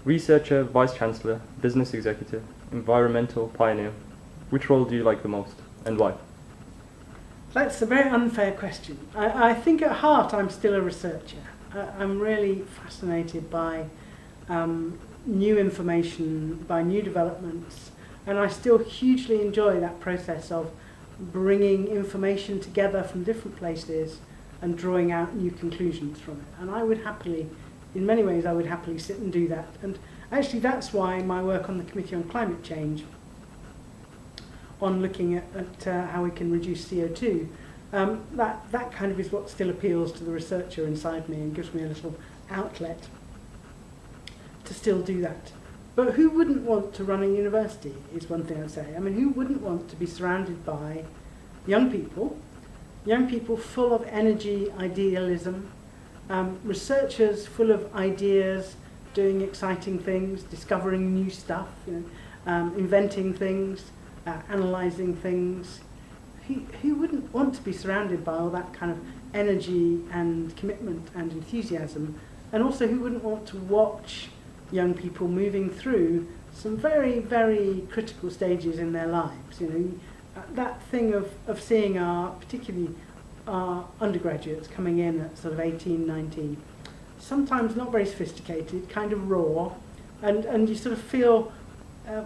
Researcher, Vice-Chancellor, Business Executive, Environmental Pioneer. Which role do you like the most, and why? That's a very unfair question. I think at heart I'm still a researcher. I'm really fascinated by new information, by new developments, and I still hugely enjoy that process of bringing information together from different places and drawing out new conclusions from it. And I would happily, in many ways, I would happily sit and do that. And actually that's why my work on the Committee on Climate Change, on looking at how we can reduce CO2, that kind of is what still appeals to the researcher inside me and gives me a little outlet to still do that. But who wouldn't want to run a university is one thing I'd say. I mean, who wouldn't want to be surrounded by young people full of energy, idealism, researchers full of ideas, doing exciting things, discovering new stuff, inventing things, analysing things. Who wouldn't want to be surrounded by all that kind of energy and commitment and enthusiasm? And also, who wouldn't want to watch young people moving through some very, very critical stages in their lives? That thing of seeing particularly our undergraduates coming in at sort of 18, 19, sometimes not very sophisticated, kind of raw, and you sort of feel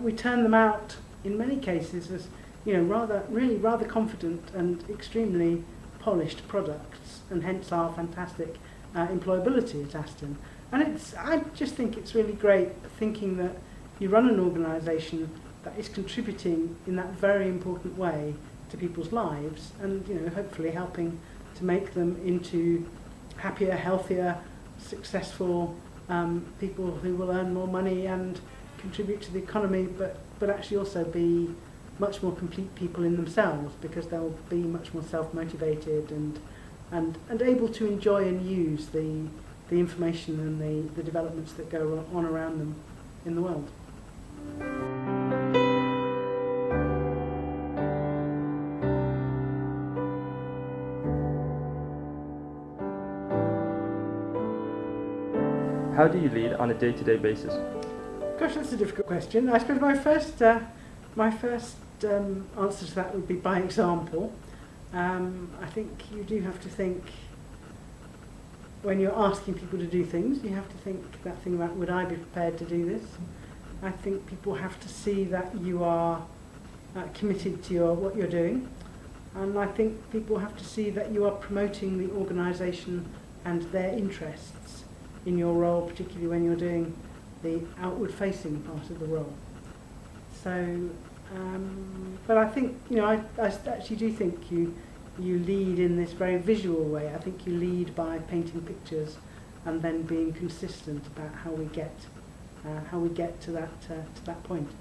we turn them out in many cases as rather confident and extremely polished products, and hence our fantastic employability at Aston. And I just think it's really great thinking that you run an organisation that is contributing in that very important way to people's lives, and hopefully helping to make them into happier, healthier, successful people who will earn more money and contribute to the economy, but actually also be much more complete people in themselves, because they'll be much more self-motivated and able to enjoy and use the information and the developments that go on around them in the world. How do you lead on a day-to-day basis? Gosh, that's a difficult question. I suppose my first answer to that would be by example. I think you do have to think, when you're asking people to do things, you have to think that thing about, would I be prepared to do this? I think people have to see that you are committed to what you're doing, and I think people have to see that you are promoting the organisation and their interests in your role, particularly when you're doing the outward-facing part of the role. So, but I think, I actually do think you lead in this very visual way. I think you lead by painting pictures and then being consistent about how we get to that point.